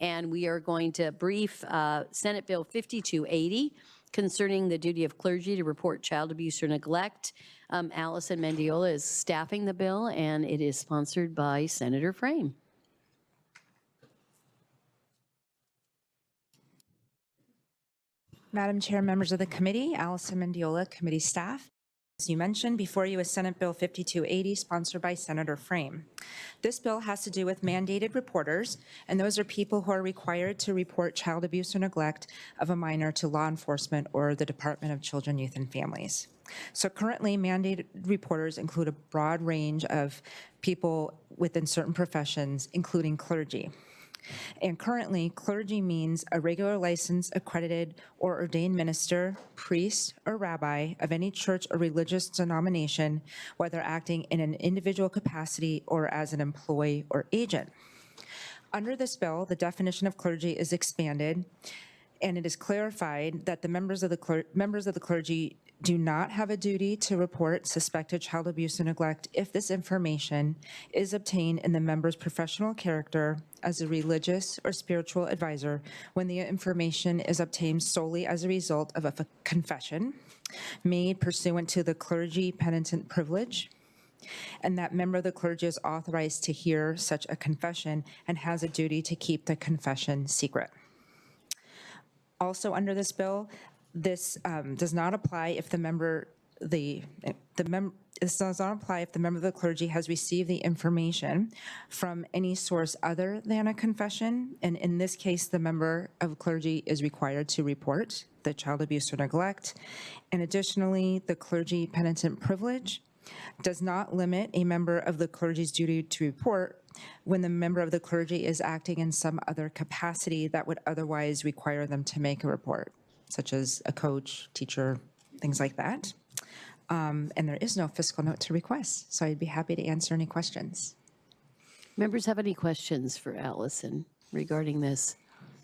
and we are going to brief Senate Bill 5280 concerning the duty of clergy to report child abuse or neglect. Allison Mendiola is staffing the bill, and it is sponsored by Senator Frame. Madam Chair, members of the committee, Allison Mendiola, committee staff. As you mentioned, before you is Senate Bill 5280, sponsored by Senator Frame. This bill has to do with mandated reporters, and those are people who are required to report child abuse or neglect of a minor to law enforcement or the Department of Children, Youth, and Families. So currently, mandated reporters include a broad range of people within certain professions, including clergy. And currently, clergy means a regular licensed, accredited, or ordained minister, priest, or rabbi of any church or religious denomination, whether acting in an individual capacity or as an employee or agent. Under this bill, the definition of clergy is expanded, and it is clarified that the members of the clergy do not have a duty to report suspected child abuse or neglect if this information is obtained in the member's professional character as a religious or spiritual advisor when the information is obtained solely as a result of a confession made pursuant to the clergy penitent privilege, and that member of the clergy is authorized to hear such a confession and has a duty to keep the confession secret. Also under this bill, this does not apply if the member of the clergy has received the information from any source other than a confession, and in this case, the member of clergy is required to report the child abuse or neglect. And additionally, the clergy penitent privilege does not limit a member of the clergy's duty to report when the member of the clergy is acting in some other capacity that would otherwise require them to make a report, such as a coach, teacher, things like that. And there is no fiscal note to request, so I'd be happy to answer any questions. Members have any questions for Allison regarding this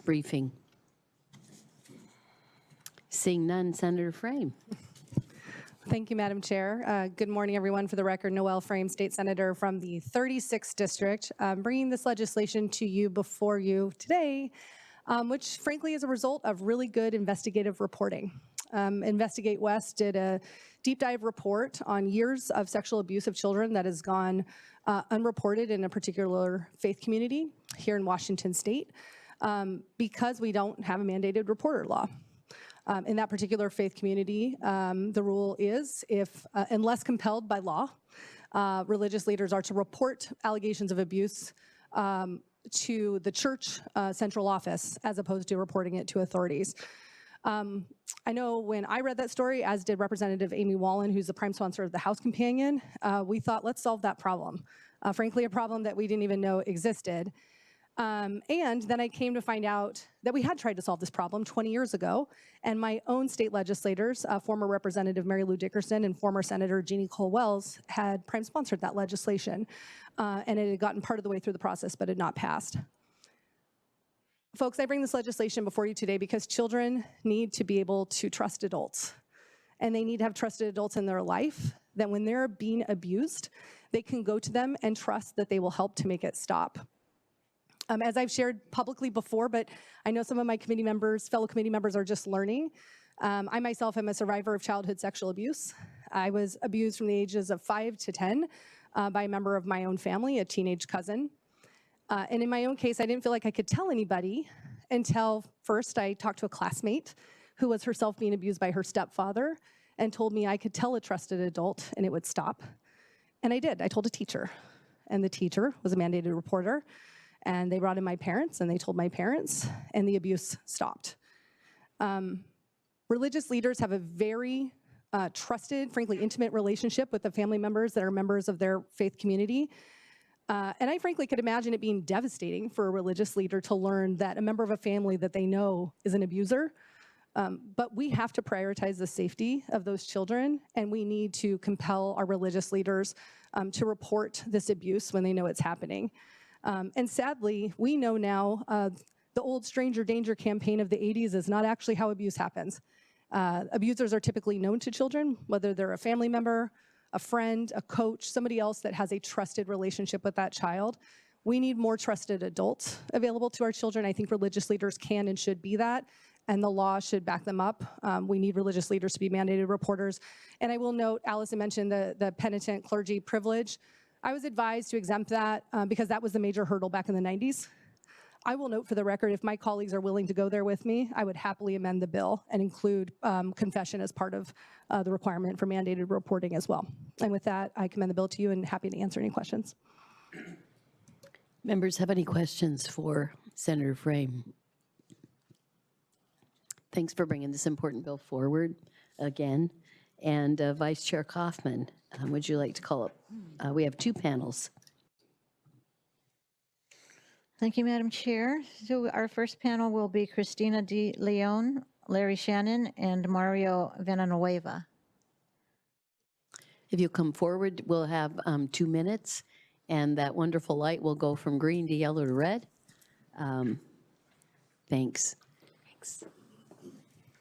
briefing? Seeing none, Senator Frame. Thank you, Madam Chair. Good morning, everyone. For the record, Noel Frame, State Senator from the 36th District, bringing this legislation to you before you today, which frankly is a result of really good investigative reporting. Investigate West did a deep dive report on years of sexual abuse of children that has gone unreported in a particular faith community here in Washington State because we don't have a mandated reporter law. In that particular faith community, the rule is if, unless compelled by law, religious leaders are to report allegations of abuse to the church central office as opposed to reporting it to authorities. I know when I read that story, as did Representative Amy Wallen, who's the prime sponsor of the House Companion, we thought, let's solve that problem. Frankly, a problem that we didn't even know existed. And then I came to find out that we had tried to solve this problem 20 years ago, and my own state legislators, former Representative Mary Lou Dickerson and former Senator Jeannie Cole Wells, had prime sponsored that legislation, and it had gotten part of the way through the process, but had not passed. Folks, I bring this legislation before you today because children need to be able to trust adults, and they need to have trusted adults in their life that when they're being abused, they can go to them and trust that they will help to make it stop. As I've shared publicly before, but I know some of my committee members, fellow committee members are just learning. I myself am a survivor of childhood sexual abuse. I was abused from the ages of 5 to 10 by a member of my own family, a teenage cousin. And in my own case, I didn't feel like I could tell anybody until first I talked to a classmate who was herself being abused by her stepfather and told me I could tell a trusted adult and it would stop. And I did. I told a teacher, and the teacher was a mandated reporter. And they brought in my parents, and they told my parents, and the abuse stopped. Religious leaders have a very trusted, frankly, intimate relationship with the family members that are members of their faith community. And I frankly could imagine it being devastating for a religious leader to learn that a member of a family that they know is an abuser. But we have to prioritize the safety of those children, and we need to compel our religious leaders to report this abuse when they know it's happening. And sadly, we know now the old stranger danger campaign of the 80s is not actually how abuse happens. Abusers are typically known to children, whether they're a family member, a friend, a coach, somebody else that has a trusted relationship with that child. We need more trusted adults available to our children. I think religious leaders can and should be that, and the law should back them up. We need religious leaders to be mandated reporters. And I will note, Allison mentioned the penitent clergy privilege. I was advised to exempt that because that was the major hurdle back in the 90s. I will note for the record, if my colleagues are willing to go there with me, I would happily amend the bill and include confession as part of the requirement for mandated reporting as well. And with that, I commend the bill to you and happy to answer any questions. Members have any questions for Senator Frame? Thanks for bringing this important bill forward again. And Vice Chair Kaufman, would you like to call up? We have two panels. Thank you, Madam Chair. So our first panel will be Kristiana de Leon, Larry Shannon, and Mario Villanueva. If you come forward, we'll have 2 minutes, and that wonderful light will go from green to yellow to red. Thanks. Thanks.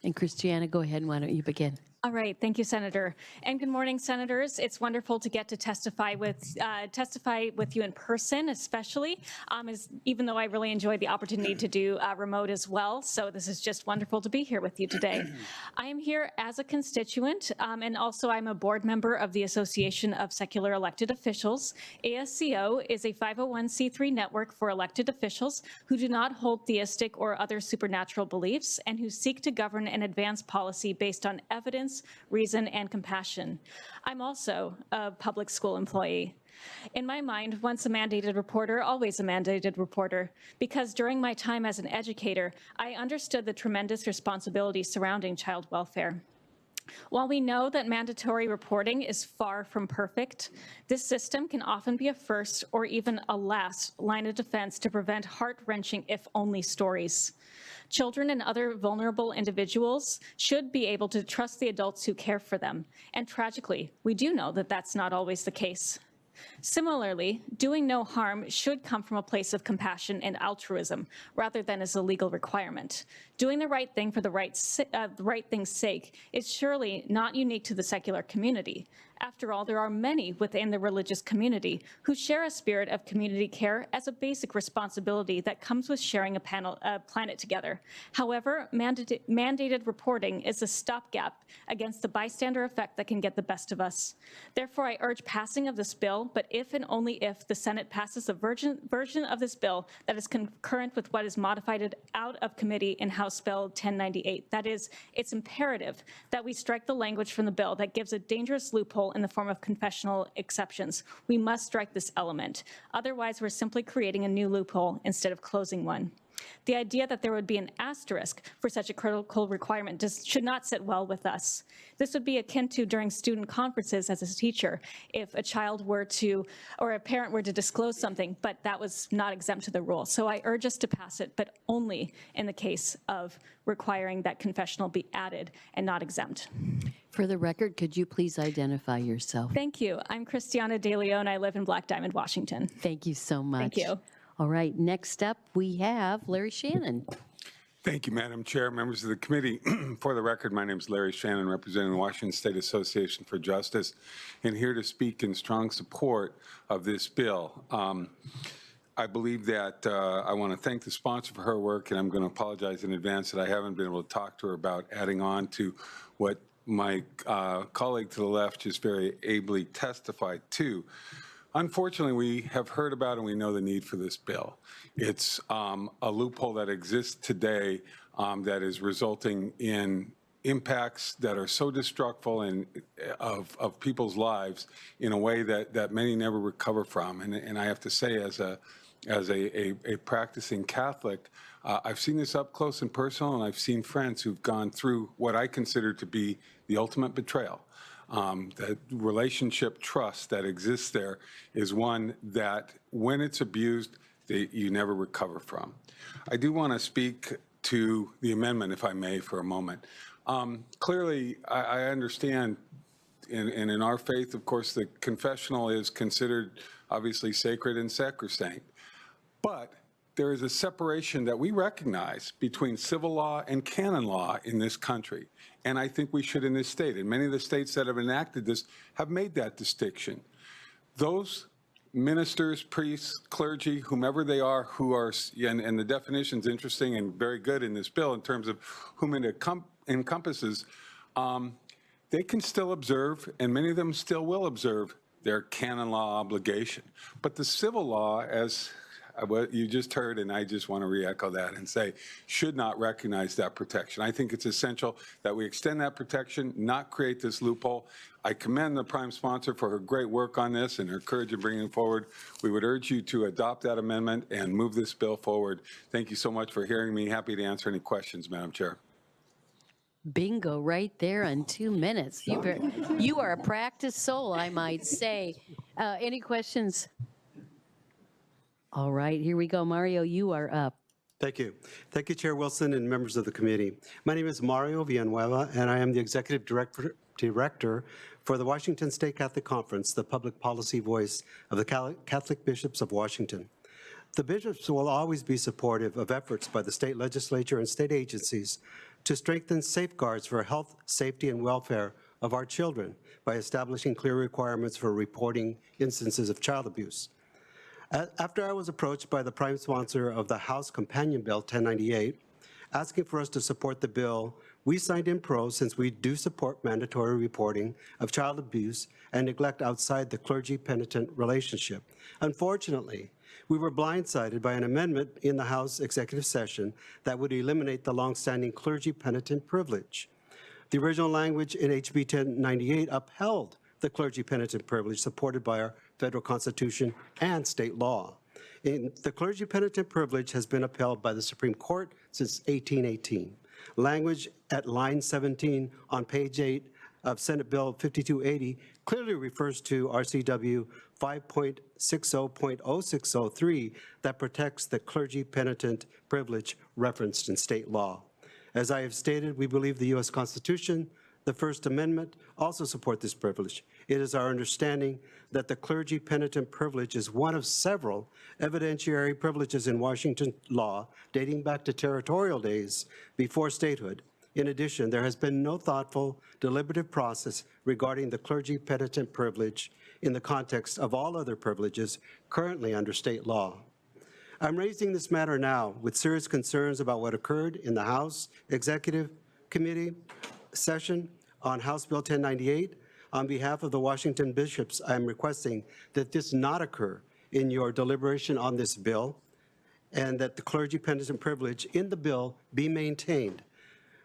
And Kristiana, go ahead, and why don't you begin? All right, thank you, Senator. And good morning, Senators. It's wonderful to get to testify with you in person, especially, even though I really enjoyed the opportunity to do remote as well. So this is just wonderful to be here with you today. I am here as a constituent, and also I'm a board member of the Association of Secular Elected Officials. ASCO is a 501c3 network for elected officials who do not hold theistic or other supernatural beliefs and who seek to govern and advance policy based on evidence, reason, and compassion. I'm also a public school employee. In my mind, once a mandated reporter, always a mandated reporter, because during my time as an educator, I understood the tremendous responsibility surrounding child welfare. While we know that mandatory reporting is far from perfect, this system can often be a first or even a last line of defense to prevent heart-wrenching if-only stories. Children and other vulnerable individuals should be able to trust the adults who care for them. And tragically, we do know that that's not always the case. Similarly, doing no harm should come from a place of compassion and altruism rather than as a legal requirement. Doing the right thing for the right thing's sake is surely not unique to the secular community. After all, there are many within the religious community who share a spirit of community care as a basic responsibility that comes with sharing a planet together. However, mandated reporting is a stopgap against the bystander effect that can get the best of us. Therefore, I urge passing of this bill, but if and only if the Senate passes a version of this bill that is concurrent with what is modified out of committee in House Bill 1098. That is, it's imperative that we strike the language from the bill that gives a dangerous loophole in the form of confessional exceptions. We must strike this element. Otherwise, we're simply creating a new loophole instead of closing one. The idea that there would be an asterisk for such a critical requirement should not sit well with us. This would be akin to during student conferences as a teacher, if a child were to, or a parent were to disclose something, but that was not exempt to the rule. So I urge us to pass it, but only in the case of requiring that confessional be added and not exempt. For the record, could you please identify yourself? Thank you. I'm Kristiana de Leon. I live in Black Diamond, Washington. Thank you so much. Thank you. All right, next up we have Larry Shannon. Thank you, Madam Chair, members of the committee. For the record, my name is Larry Shannon, representing the Washington State Association for Justice, and here to speak in strong support of this bill. I believe that I want to thank the sponsor for her work, and I'm going to apologize in advance that I haven't been able to talk to her about adding on to what my colleague to the left just very ably testified to. Unfortunately, we have heard about and we know the need for this bill. It's a loophole that exists today that is resulting in impacts that are so destructive and of people's lives in a way that many never recover from. And I have to say, as a practicing Catholic, I've seen this up close and personal, and I've seen friends who've gone through what I consider to be the ultimate betrayal. That relationship trust that exists there is one that, when it's abused, you never recover from. I do want to speak to the amendment, if I may, for a moment. Clearly, I understand, and in our faith, of course, the confessional is considered obviously sacred and sacrosanct. But there is a separation that we recognize between civil law and canon law in this country. And I think we should in this state. And many of the states that have enacted this have made that distinction. Those ministers, priests, clergy, whomever they are, who are, and the definition's interesting and very good in this bill in terms of whom it encompasses, they can still observe, and many of them still will observe, their canon law obligation. But the civil law, as what you just heard, and I just want to re-echo that and say, should not recognize that protection. I think it's essential that we extend that protection, not create this loophole. I commend the prime sponsor for her great work on this and her courage in bringing it forward. We would urge you to adopt that amendment and move this bill forward. Thank you so much for hearing me. Happy to answer any questions, Madam Chair. Bingo right there in 2 minutes. You are a practiced soul, I might say. Any questions? All right, here we go. Mario, you are up. Thank you. Thank you, Chair Wilson and members of the committee. My name is Mario Villanueva, and I am the Executive Director for the Washington State Catholic Conference, the public policy voice of the Catholic Bishops of Washington. The bishops will always be supportive of efforts by the state legislature and state agencies to strengthen safeguards for health, safety, and welfare of our children by establishing clear requirements for reporting instances of child abuse. After I was approached by the prime sponsor of the House Companion Bill 1098, asking for us to support the bill, we signed in pro since we do support mandatory reporting of child abuse and neglect outside the clergy-penitent relationship. Unfortunately, we were blindsided by an amendment in the House executive session that would eliminate the longstanding clergy-penitent privilege. The original language in HB 1098 upheld the clergy-penitent privilege supported by our federal constitution and state law. The clergy-penitent privilege has been upheld by the Supreme Court since 1818. Language at line 17 on page 8 of Senate Bill 5280 clearly refers to RCW 5.60.0603 that protects the clergy-penitent privilege referenced in state law. As I have stated, we believe the U.S. Constitution, the First Amendment also support this privilege. It is our understanding that the clergy-penitent privilege is one of several evidentiary privileges in Washington law dating back to territorial days before statehood. In addition, there has been no thoughtful, deliberative process regarding the clergy-penitent privilege in the context of all other privileges currently under state law. I'm raising this matter now with serious concerns about what occurred in the House Executive Committee session on House Bill 1098. On behalf of the Washington bishops, I am requesting that this not occur in your deliberation on this bill and that the clergy-penitent privilege in the bill be maintained.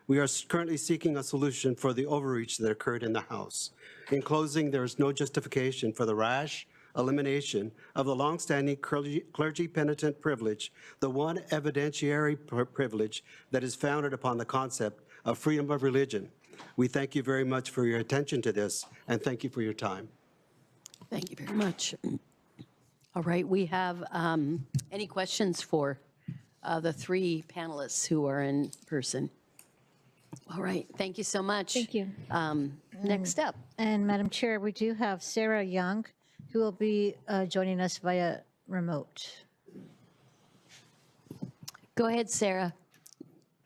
We are currently seeking a solution for the overreach that occurred in the House. In closing, there is no justification for the rash elimination of the longstanding clergy-penitent privilege, the one evidentiary privilege that is founded upon the concept of freedom of religion. We thank you very much for your attention to this, and thank you for your time. Thank you very much. All right, we have any questions for the three panelists who are in person? All right, thank you so much. Thank you. Next up. And Madam Chair, we do have Sarah Young, who will be joining us via remote. Go ahead, Sarah.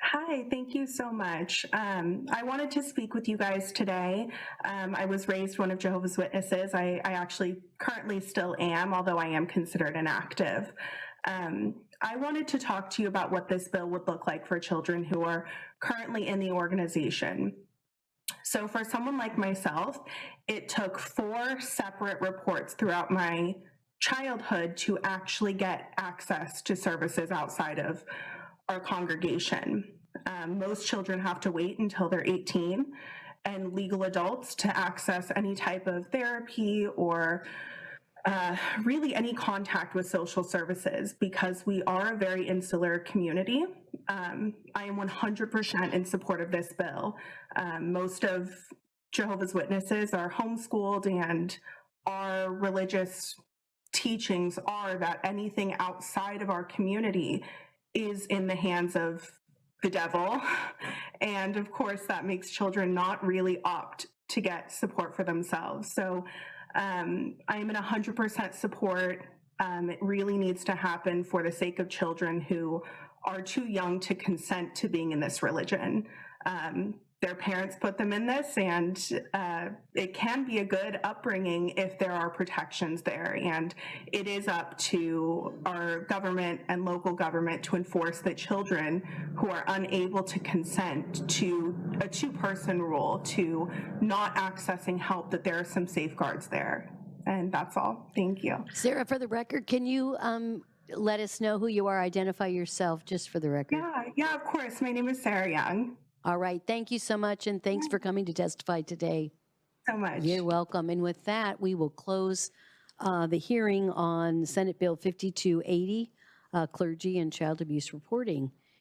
Hi, thank you so much. I wanted to speak with you guys today. I was raised one of Jehovah's Witnesses. I actually currently still am, although I am considered inactive. I wanted to talk to you about what this bill would look like for children who are currently in the organization. So for someone like myself, it took 4 separate reports throughout my childhood to actually get access to services outside of our congregation. Most children have to wait until they're 18 and legal adults to access any type of therapy or really any contact with social services because we are a very insular community. I am 100% in support of this bill. Most of Jehovah's Witnesses are homeschooled, and our religious teachings are that anything outside of our community is in the hands of the devil. And of course, that makes children not really opt to get support for themselves. So I am in 100% support. It really needs to happen for the sake of children who are too young to consent to being in this religion. their parents put them in this, and it can be a good upbringing if there are protections there. And it is up to our government and local government to enforce that children who are unable to consent to a two-person rule, to not accessing help, that there are some safeguards there. And that's all. Thank you. Sarah, for the record, can you let us know who you are? Identify yourself just for the record. Yeah, of course. My name is Sarah Young. All right. Thank you so much, and thanks for coming to testify today. So much. You're welcome. And with that, we will close the hearing on Senate Bill 5280, Clergy and Child Abuse Reporting.